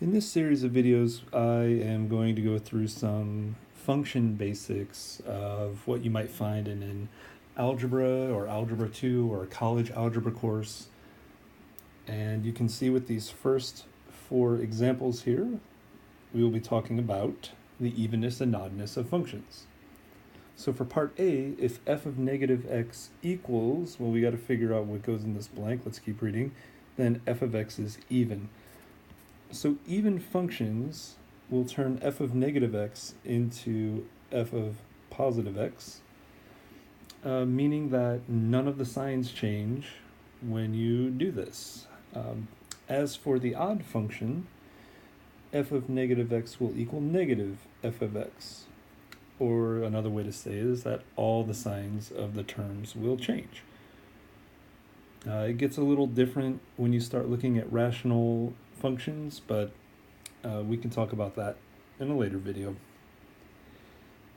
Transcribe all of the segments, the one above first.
In this series of videos, I am going to go through some function basics of what you might find in an algebra or algebra 2 or a college algebra course. And you can see with these first four examples here, we will be talking about the evenness and oddness of functions. So for part A, if f of negative x equals, well, we got to figure out what goes in this blank. Let's keep reading. Then f of x is even. So even functions will turn f of negative x into f of positive x, meaning that none of the signs change when you do this. As for the odd function, f of negative x will equal negative f of x. Or another way to say it is that all the signs of the terms will change. It gets a little different when you start looking at rational functions, but we can talk about that in a later video.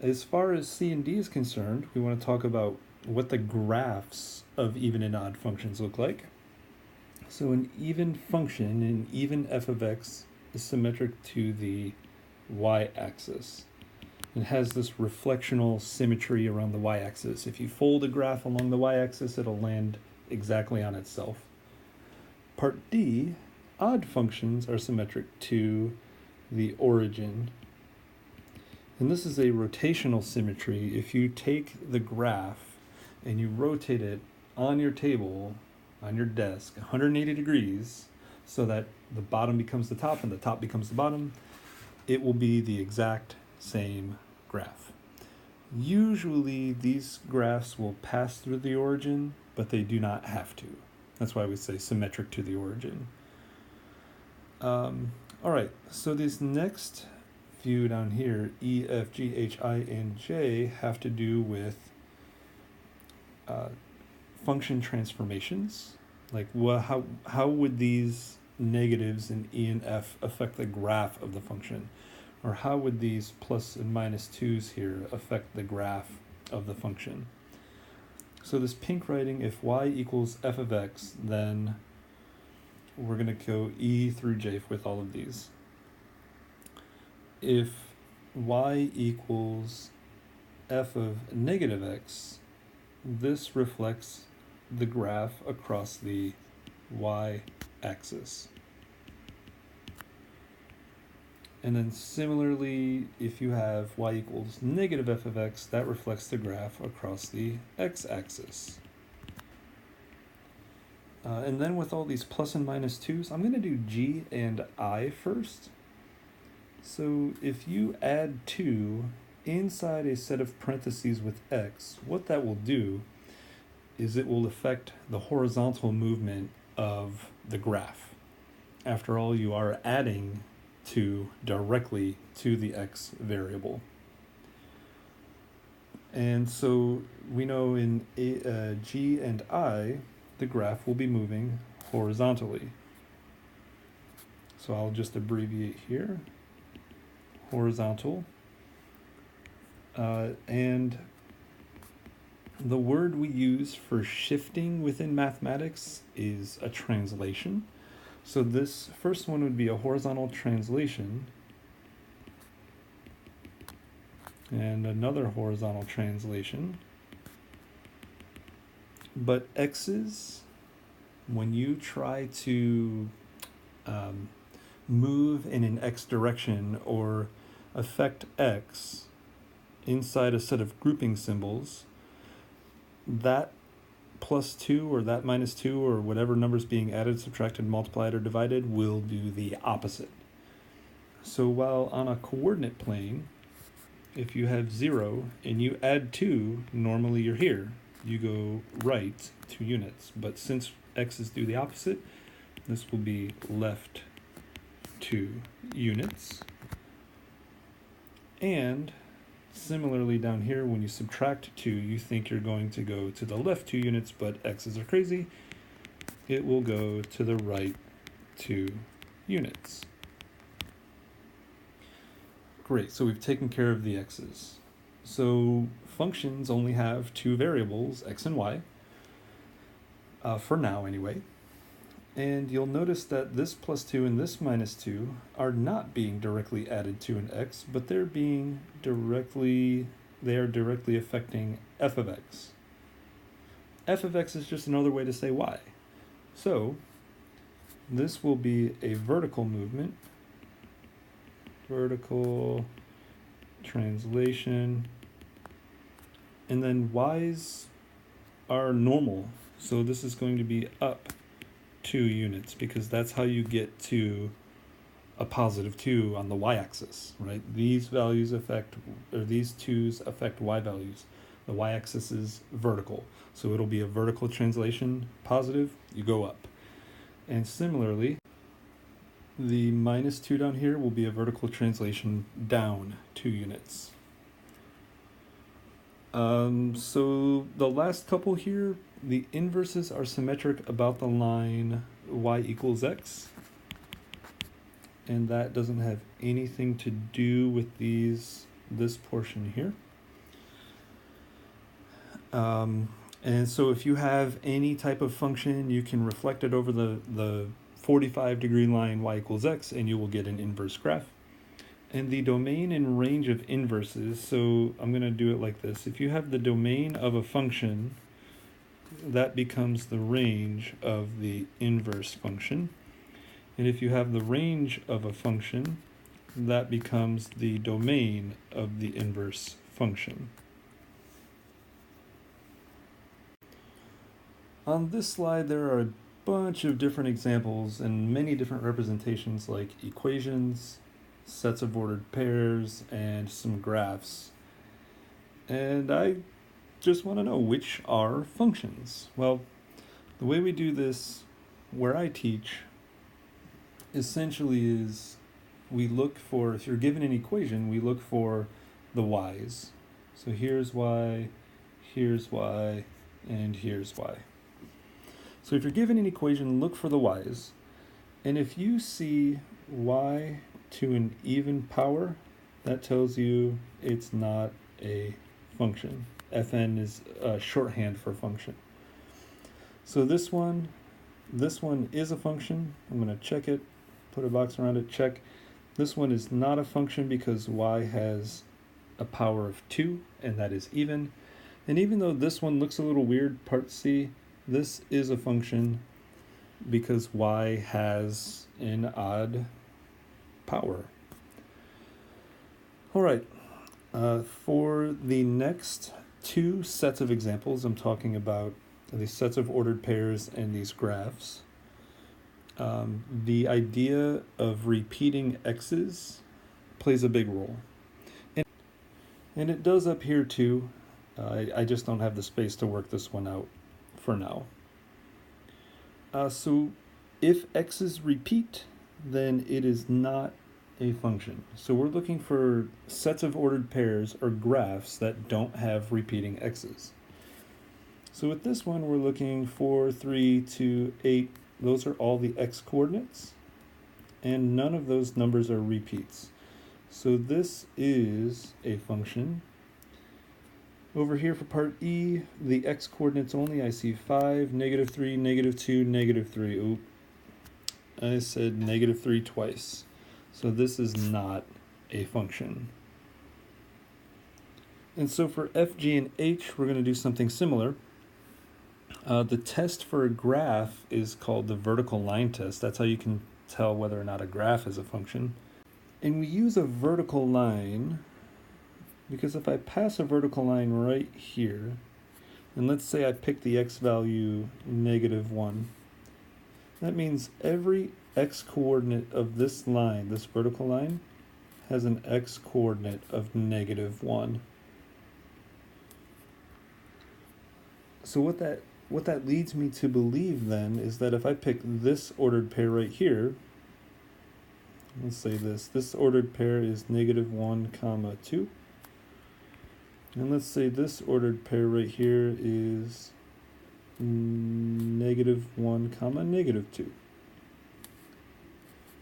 As far as C and D is concerned, we want to talk about what the graphs of even and odd functions look like. So an even function, an even f of x, is symmetric to the y-axis. It has this reflectional symmetry around the y-axis. If you fold a graph along the y-axis, it'll land exactly on itself. Part D, odd functions are symmetric to the origin. And this is a rotational symmetry. If you take the graph and you rotate it on your table, on your desk, 180 degrees, so that the bottom becomes the top and the top becomes the bottom, it will be the exact same graph. Usually these graphs will pass through the origin, but they do not have to. That's why we say symmetric to the origin. All right, so these next few down here, E, F, G, H, I, and J, have to do with function transformations. Like how would these negatives in E and F affect the graph of the function? Or how would these plus and minus 2's here affect the graph of the function? So this pink writing, if y equals f of x, then we're going to go E through J with all of these. If y equals f of negative x, this reflects the graph across the y-axis. And then similarly, if you have y equals negative f of x, that reflects the graph across the x-axis. And then with all these plus and minus 2's, I'm going to do G and I first. So if you add 2 inside a set of parentheses with x, what that will do is it will affect the horizontal movement of the graph. After all, you are adding 2 directly to the x variable. And so we know in G and I, the graph will be moving horizontally. So I'll just abbreviate here, horizontal. And the word we use for shifting within mathematics is a translation. So this first one would be a horizontal translation, and another horizontal translation. But x's, when you try to move in an x direction or affect x inside a set of grouping symbols, that plus 2 or that minus 2 or whatever numbers being added, subtracted, multiplied, or divided will do the opposite. So while on a coordinate plane, if you have 0 and you add 2, normally you're here. You go right 2 units. But since x's do the opposite, this will be left 2 units. And similarly down here, when you subtract 2, you think you're going to go to the left 2 units, but x's are crazy. It will go to the right 2 units. Great, so we've taken care of the x's. So functions only have 2 variables, x and y, for now anyway. And you'll notice that this plus 2 and this minus 2 are not being directly added to an x, but they are directly affecting f of x. F of x is just another way to say y. So this will be a vertical movement, vertical translation, and then y's are normal. So this is going to be up 2 units because that's how you get to a positive 2 on the y-axis, right? These values affect, or these 2's affect y values. The y-axis is vertical, so it'll be a vertical translation, positive, you go up. And similarly, the minus 2 down here will be a vertical translation down 2 units. So the last couple here, the inverses are symmetric about the line y equals x. And that doesn't have anything to do with this portion here. And so if you have any type of function, you can reflect it over the 45-degree line y equals x, and you will get an inverse graph. And the domain and range of inverses, so I'm going to do it like this. If you have the domain of a function, that becomes the range of the inverse function. And if you have the range of a function, that becomes the domain of the inverse function. On this slide, there are a bunch of different examples and many different representations like equations, sets of ordered pairs, and some graphs. And I just want to know which are functions. Well, the way we do this where I teach essentially is we look for, if you're given an equation, we look for the y's. So here's y, and here's y. So if you're given an equation, look for the y's. And if you see y to an even power, that tells you it's not a function. Fn is shorthand for function. So this one is a function. I'm going to check it, put a box around it, check. This one is not a function because y has a power of 2, and that is even. And even though this one looks a little weird, part C, this is a function because y has an odd power. All right, for the next 2 sets of examples, I'm talking about the sets of ordered pairs and these graphs. The idea of repeating x's plays a big role. And it does up here too. I just don't have the space to work this one out for now. So if x's repeat, then it is not a function. So we're looking for sets of ordered pairs or graphs that don't have repeating x's. So with this one, we're looking 4, 3, 2, 8. Those are all the x coordinates, and none of those numbers are repeats. So this is a function. Over here for part E, the x coordinates only, I see 5, -3, -2, -3. Oop, I said -3 twice. So this is not a function. And so for F, G, and H, we're going to do something similar. The test for a graph is called the vertical line test. That's how you can tell whether or not a graph is a function. And we use a vertical line because if I pass a vertical line right here, and let's say I pick the x value -1, that means every x coordinate of this line, this vertical line, has an x coordinate of -1. So what that leads me to believe then is that if I pick this ordered pair right here, let's say this ordered pair is -1, 2. And let's say this ordered pair right here is -1, 2.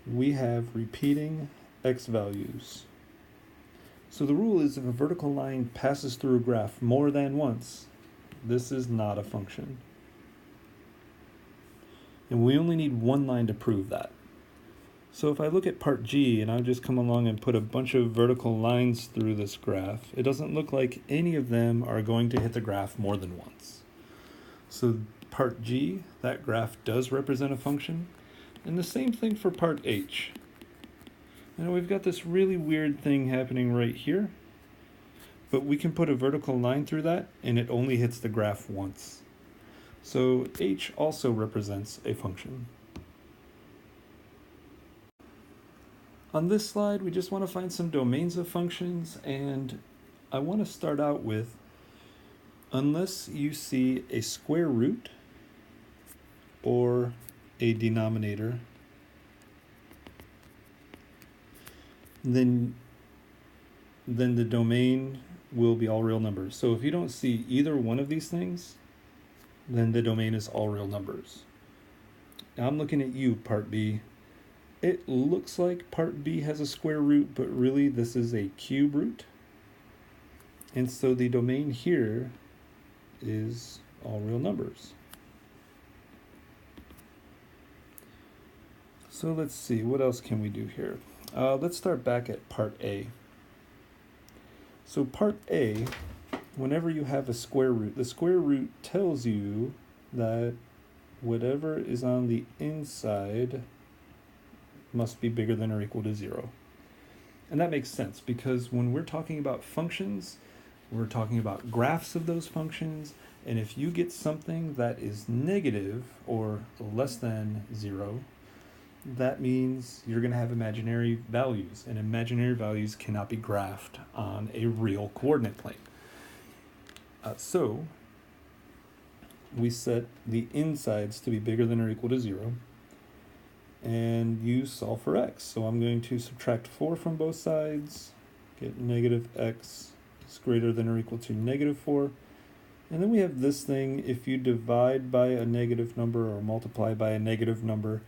We have repeating x values. So the rule is if a vertical line passes through a graph more than once, this is not a function. And we only need one line to prove that. So if I look at part G and I just come along and put a bunch of vertical lines through this graph, it doesn't look like any of them are going to hit the graph more than once. So part G, that graph does represent a function. And the same thing for part H. Now we've got this really weird thing happening right here, but we can put a vertical line through that and it only hits the graph once. So H also represents a function. On this slide, we just want to find some domains of functions, and I want to start out with, unless you see a square root or a denominator, then the domain will be all real numbers. So if you don't see either one of these things, then the domain is all real numbers. Now I'm looking at you, part B. It looks like part B has a square root, but really this is a cube root. And so the domain here is all real numbers. So let's see, what else can we do here? Let's start back at part A. So part A, whenever you have a square root, the square root tells you that whatever is on the inside must be bigger than or equal to 0. And that makes sense because when we're talking about functions, we're talking about graphs of those functions, and if you get something that is negative or less than 0, that means you're going to have imaginary values, and imaginary values cannot be graphed on a real coordinate plane. So we set the insides to be bigger than or equal to 0, and you solve for x. So I'm going to subtract 4 from both sides, get negative x is greater than or equal to negative 4. And then we have this thing, if you divide by a negative number or multiply by a negative number,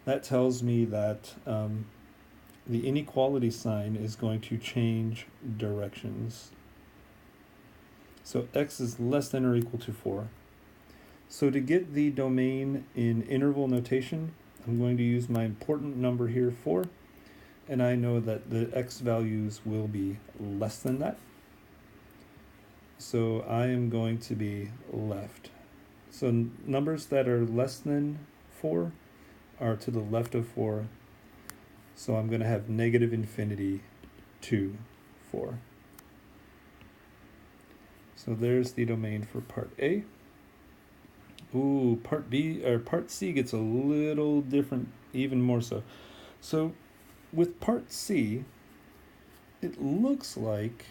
that tells me that the inequality sign is going to change directions. So x is less than or equal to 4. So to get the domain in interval notation, I'm going to use my important number here, 4, and I know that the x values will be less than that. So I am going to be left. So numbers that are less than 4 are to the left of 4. So I'm going to have negative infinity to 4. So there's the domain for part A. Ooh, part B or part C gets a little different, even more so. So with part C, it looks like,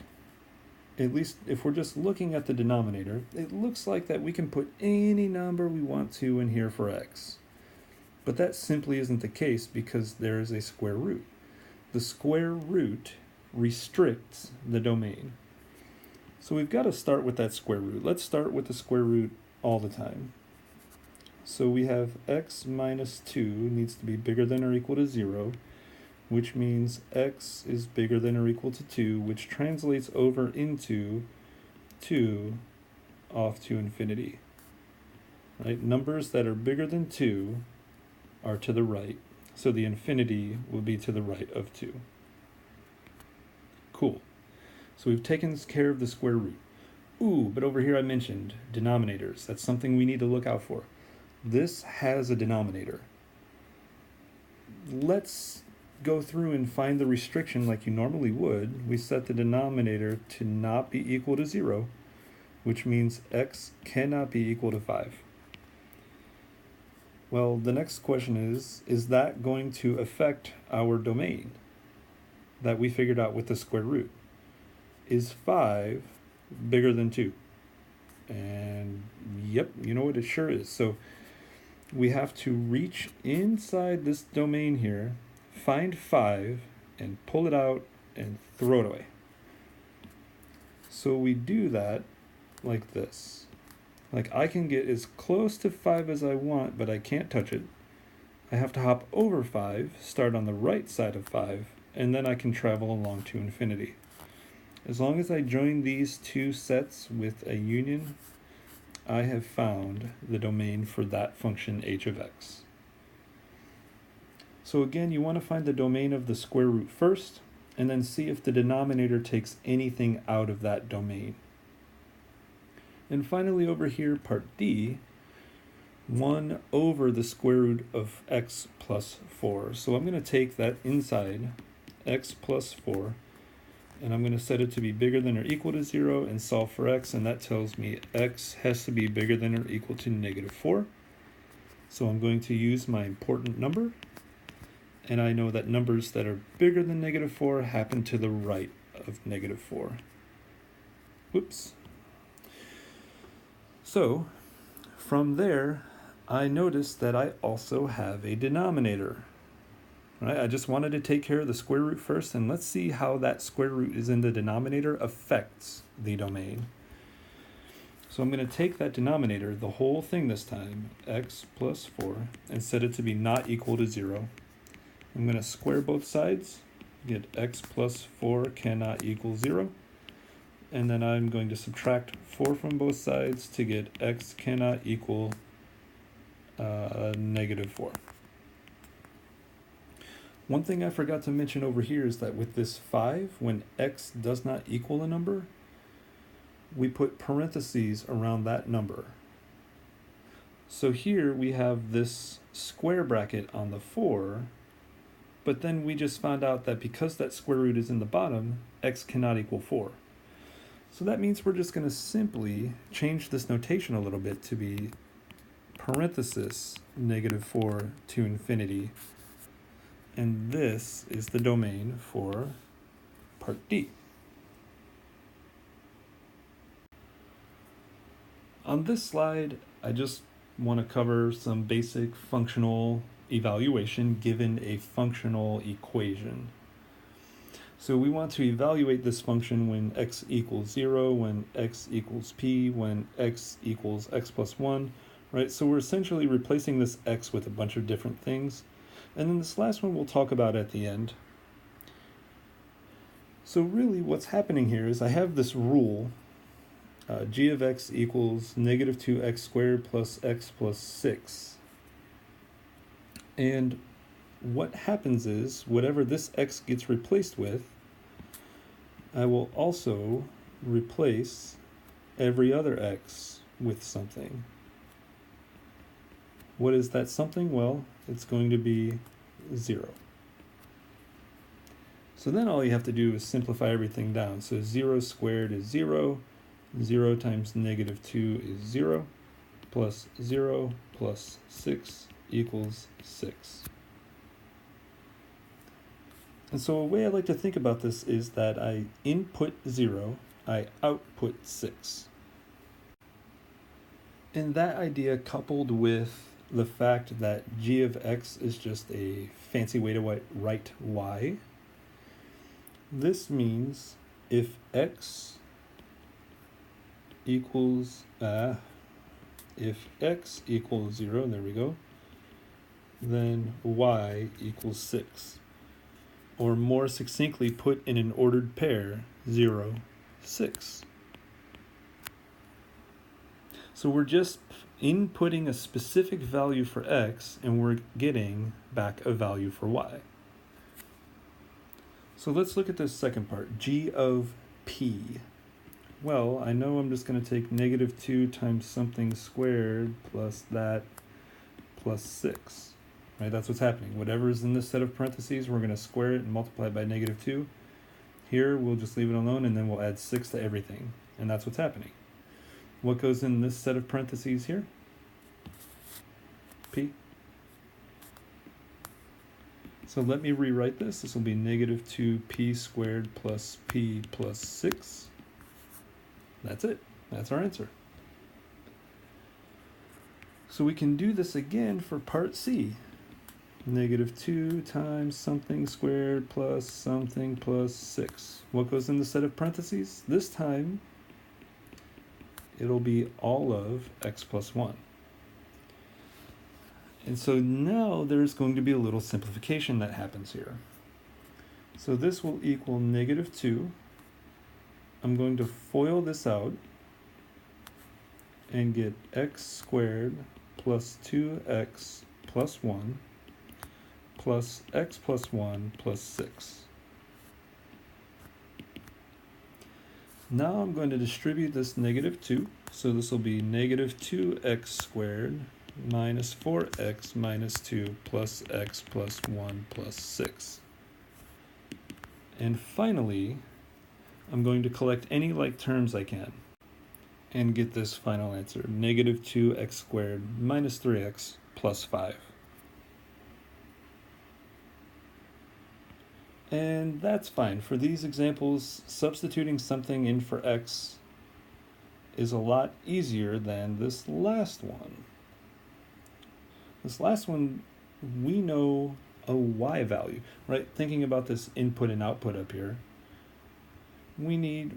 at least if we're just looking at the denominator, it looks like that we can put any number we want to in here for x. But that simply isn't the case because there is a square root. The square root restricts the domain. So we've got to start with that square root. Let's start with the square root all the time. So we have x minus 2 needs to be bigger than or equal to 0, which means x is bigger than or equal to 2, which translates over into 2 off to infinity. Right? Numbers that are bigger than 2 are to the right, so the infinity will be to the right of 2. Cool. So we've taken care of the square root. Ooh, but over here I mentioned denominators. That's something we need to look out for. This has a denominator. Let's go through and find the restriction like you normally would. We set the denominator to not be equal to 0, which means x cannot be equal to 5. Well, the next question is that going to affect our domain that we figured out with the square root? Is 5 bigger than 2? And yep, you know what, it sure is. So we have to reach inside this domain here, find 5, and pull it out and throw it away. So we do that like this. Like I can get as close to 5 as I want, but I can't touch it. I have to hop over 5, start on the right side of 5, and then I can travel along to infinity. As long as I join these two sets with a union, I have found the domain for that function h of x. So again, you want to find the domain of the square root first, and then see if the denominator takes anything out of that domain. And finally over here, part D, 1 over the square root of x plus 4. So I'm going to take that inside x plus 4, and I'm going to set it to be bigger than or equal to 0 and solve for x, and that tells me x has to be bigger than or equal to -4. So I'm going to use my important number, and I know that numbers that are bigger than -4 happen to the right of -4. Whoops. So from there, I noticed that I also have a denominator. Right? I just wanted to take care of the square root first, and let's see how that square root is in the denominator affects the domain. So I'm going to take that denominator, the whole thing this time, x plus 4, and set it to be not equal to 0. I'm going to square both sides, get x plus 4 cannot equal 0. And then I'm going to subtract 4 from both sides to get x cannot equal -4. One thing I forgot to mention over here is that with this 5, when x does not equal a number, we put parentheses around that number. So here we have this square bracket on the 4, but then we just found out that because that square root is in the bottom, x cannot equal 4. So that means we're just going to simply change this notation a little bit to be parenthesis -4 to infinity. And this is the domain for part D. On this slide, I just want to cover some basic functional evaluation given a functional equation. So we want to evaluate this function when x equals 0, when x equals p, when x equals x plus 1, right? So we're essentially replacing this x with a bunch of different things. And then this last one we'll talk about at the end. So really what's happening here is I have this rule, g of x equals -2x squared plus x plus 6. And what happens is, whatever this x gets replaced with, I will also replace every other x with something. What is that something? Well, it's going to be 0. So then all you have to do is simplify everything down. So 0 squared is 0, 0 times -2 is 0, plus 0 plus 6 equals 6. And so a way I like to think about this is that I input 0, I output 6. And that idea, coupled with the fact that g of x is just a fancy way to write y, this means if x equals 0, there we go, then y equals 6. Or more succinctly put in an ordered pair, 0, 6. So we're just inputting a specific value for x, and we're getting back a value for y. So let's look at this second part, g of p. Well, I know I'm just going to take -2 times something squared plus that plus 6. Right, that's what's happening. Whatever is in this set of parentheses, we're going to square it and multiply it by -2. Here, we'll just leave it alone, and then we'll add 6 to everything. And that's what's happening. What goes in this set of parentheses here? P. So let me rewrite this. This will be -2p squared plus p plus 6. That's it. That's our answer. So we can do this again for part C. -2 times something squared plus something plus 6. What goes in the set of parentheses? This time, it'll be all of x plus 1. And so now there's going to be a little simplification that happens here. So this will equal -2. I'm going to FOIL this out and get x squared plus 2x plus 1 plus x plus 1 plus 6. Now I'm going to distribute this negative 2. So this will be negative 2x squared minus 4x minus 2 plus x plus 1 plus 6. And finally, I'm going to collect any like terms I can and get this final answer, negative 2x squared minus 3x plus 5. And that's fine. For these examples, substituting something in for x is a lot easier than this last one. This last one, we know a y value, right? Thinking about this input and output up here, we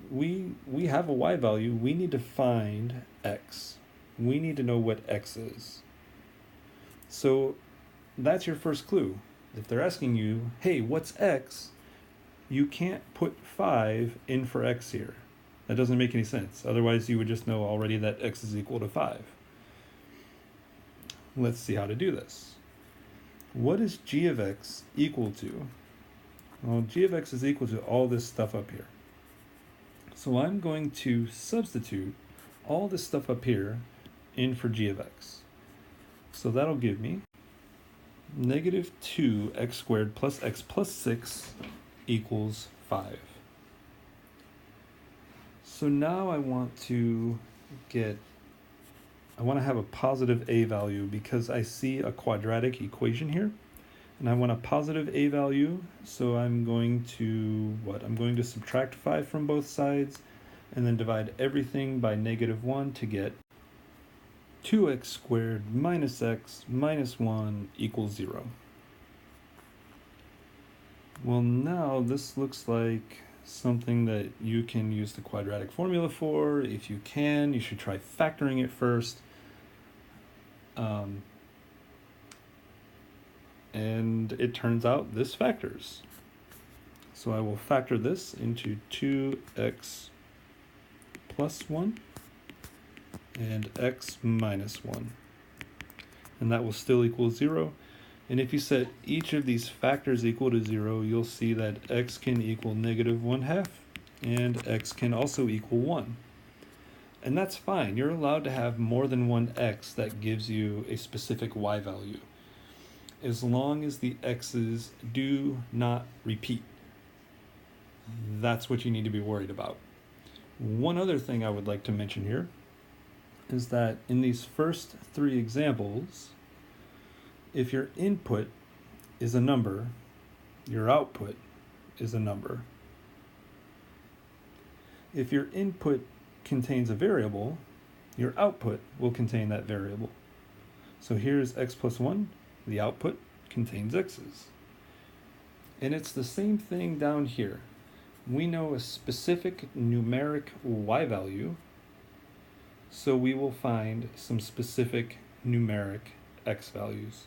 have a y value. We need to find x. We need to know what x is. So that's your first clue. If they're asking you, hey, what's x? You can't put 5 in for x here. That doesn't make any sense. Otherwise, you would just know already that x is equal to 5. Let's see how to do this. What is g of x equal to? Well, g of x is equal to all this stuff up here. So I'm going to substitute all this stuff up here in for g of x. So that'll give me negative 2x squared plus x plus 6 equals 5. So now I want to have a positive a value because I see a quadratic equation here. And I want a positive a value, so I'm going to, I'm going to subtract 5 from both sides and then divide everything by negative 1 to get 2x squared minus x minus 1 equals 0. Well, now this looks like something that you can use the quadratic formula for. If you can, you should try factoring it first. And it turns out this factors. So I will factor this into 2x plus 1 and x minus 1. And that will still equal 0. And if you set each of these factors equal to 0, you'll see that x can equal negative 1/2 and x can also equal 1. And that's fine. You're allowed to have more than one x that gives you a specific y value, as long as the x's do not repeat. That's what you need to be worried about. One other thing I would like to mention here is that in these first 3 examples, if your input is a number, your output is a number. If your input contains a variable, your output will contain that variable. So here's x plus 1. The output contains x's. And it's the same thing down here. We know a specific numeric y value, so we will find some specific numeric x values.